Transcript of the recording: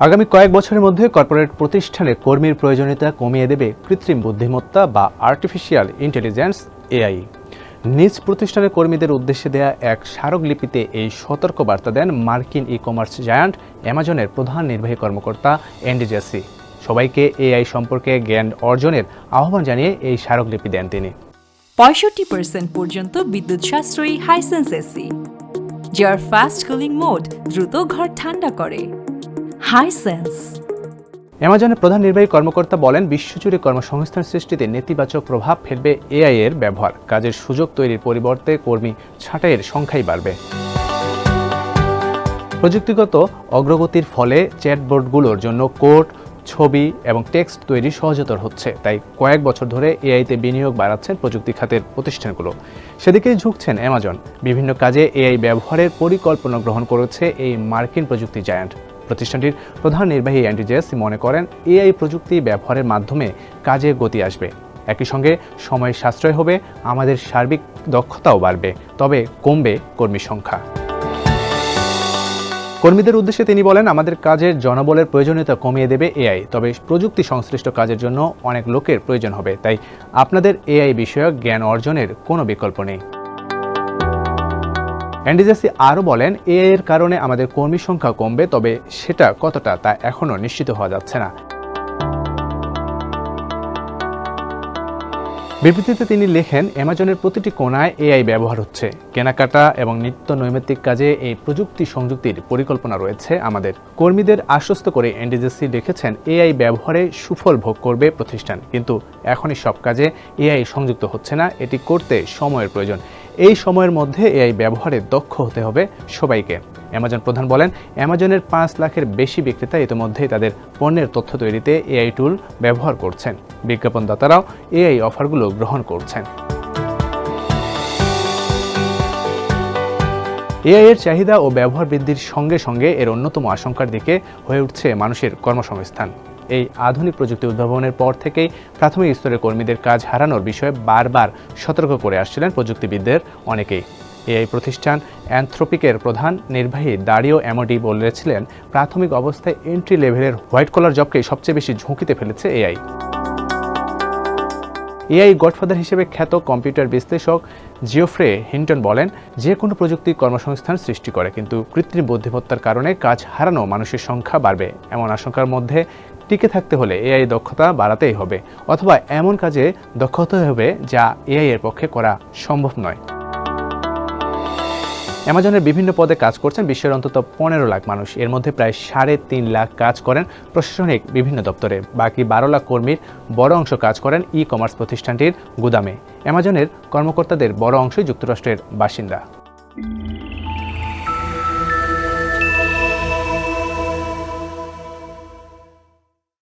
আগামী কয়েক বছরের মধ্যে কর্পোরেট প্রতিষ্ঠানে কর্মীর প্রয়োজনীয়তা কমিয়ে দেবে কৃত্রিম বুদ্ধিমত্তা বা আর্টিফিশিয়াল ইন্টেলিজেন্স এআই। নিজ প্রতিষ্ঠানের কর্মীদের উদ্দেশ্যে দেয়া এক স্মারকলিপিতে এই সতর্ক বার্তা দেন মার্কিন ই কমার্স জায়ান্ট অ্যামাজনের প্রধান নির্বাহী কর্মকর্তা অ্যান্ডি জেসি। সবাইকে এআই সম্পর্কে জ্ঞান অর্জনের আহ্বান জানিয়ে এই স্মারকলিপি দেন তিনি। 65% পর্যন্ত বিদ্যুৎ সাশ্রয়ী হাইসেন্স এসি, যার ফাস্ট কুলিং মোড দ্রুত ঘর ঠান্ডা করে। হাইসেন্স। অ্যামাজনের প্রধান নির্বাহী কর্মকর্তা বলেন, বিশ্বজুড়ে কর্মসংস্থান সৃষ্টিতে নেতিবাচক প্রভাব ফেলবে এআই এর ব্যবহার। কাজের সুযোগ তৈরির পরিবর্তে কর্মী ছাঁটাইয়ের সংখ্যাই বাড়বে। প্রযুক্তিগত অগ্রগতির ফলে চ্যাটবটগুলোর জন্য কোড, ছবি এবং টেক্সট তৈরি সহজতর হচ্ছে। তাই কয়েক বছর ধরে এআইতে বিনিয়োগ বাড়াচ্ছেন প্রযুক্তি খাতের প্রতিষ্ঠানগুলো। সেদিকেই ঝুঁকছেন অ্যামাজন। বিভিন্ন কাজে এআই ব্যবহারের পরিকল্পনা গ্রহণ করেছে এই মার্কিন প্রযুক্তি জায়ান্ট। প্রতিষ্ঠানটির প্রধান নির্বাহী অ্যান্ডি জেসি মনে করেন, এআই প্রযুক্তি ব্যবহারের মাধ্যমে কাজে গতি আসবে, একই সঙ্গে সময় সাশ্রয় হবে, আমাদের সার্বিক দক্ষতাও বাড়বে, তবে কমবে কর্মী সংখ্যা। কর্মীদের উদ্দেশ্যে তিনি বলেন, আমাদের কাজের জনবলের প্রয়োজনীয়তা কমিয়ে দেবে এআই, তবে প্রযুক্তি সংশ্লিষ্ট কাজের জন্য অনেক লোকের প্রয়োজন হবে। তাই আপনাদের এআই বিষয়ক জ্ঞান অর্জনের কোনো বিকল্প নেই। অ্যান্ডি জেসি আরও বলেন, এআই এর কারণে আমাদের কর্মী সংখ্যা কমবে, তবে সেটা কতটা তা এখনও নিশ্চিত হওয়া যাচ্ছে না। বিবৃতিতে তিনি লেখেন, অ্যামাজনের প্রতিটি কোণায় এআই ব্যবহার হচ্ছে। কেনাকাটা এবং নিত্য নৈমিত্তিক কাজে এই প্রযুক্তি সংযুক্তির পরিকল্পনা রয়েছে আমাদের। কর্মীদের আশ্বস্ত করে অ্যান্ডি জেসি লিখেছেন, এআই ব্যবহারে সুফল ভোগ করবে প্রতিষ্ঠান, কিন্তু এখনই সব কাজে এআই সংযুক্ত হচ্ছে না। এটি করতে সময়ের প্রয়োজন। এই সময়ের মধ্যে এআই ব্যবহারে দক্ষ হতে হবে সবাইকে। অ্যামাজন প্রধান বলেন, অ্যামাজনের 5 লাখের বেশি বিক্রেতা ইতিমধ্যেই তাদের পণ্যের তথ্য তৈরিতে এআই টুল ব্যবহার করছেন। বিজ্ঞাপনদাতারাও এআই অফারগুলো গ্রহণ করছেন। এআই এর চাহিদা ও ব্যবহার বৃদ্ধির সঙ্গে সঙ্গে এর অন্যতম আশঙ্কার দিকে হয়ে উঠছে মানুষের কর্মসংস্থান। এই আধুনিক প্রযুক্তি উদ্ভাবনের পর থেকেই প্রাথমিক স্তরের কর্মীদের কাজ হারানোর বিষয়ে বারবার সতর্ক করে আসছিলেন প্রযুক্তিবিদদের অনেকেই। এআই প্রতিষ্ঠান অ্যানথ্রোপিকের প্রধান নির্বাহী দারিও অ্যামোডি বলেছিলেন, প্রাথমিক অবস্থায় এন্ট্রি লেভেলের হোয়াইট কলার জবকেই সবচেয়ে বেশি ঝুঁকিতে ফেলেছে এআই। এআই গডফাদার হিসেবে খ্যাত কম্পিউটার বিশ্লেষক জিওফ্রে হিন্টন বলেন, যে কোনো প্রযুক্তি কর্মসংস্থান সৃষ্টি করে, কিন্তু কৃত্রিম বুদ্ধিমত্তার কারণে কাজ হারানো মানুষের সংখ্যা বাড়বে। এমন আশঙ্কার মধ্যে টিকে থাকতে হলে এআই দক্ষতা বাড়াতেই হবে, অথবা এমন কাজে দক্ষ হতে হবে যা এআই এর পক্ষে করা সম্ভব নয়। অ্যামাজনের বিভিন্ন পদে কাজ করছেন বিশ্বের অন্তত 15 লাখ মানুষ। এর মধ্যে প্রায় 3.5 লাখ কাজ করেন প্রশাসনিক বিভিন্ন দপ্তরে। বাকি 12 লাখ কর্মীর বড় অংশ কাজ করেন ই কমার্স প্রতিষ্ঠানটির গুদামে। অ্যামাজনের কর্মকর্তাদের বড় অংশই যুক্তরাষ্ট্রের বাসিন্দা।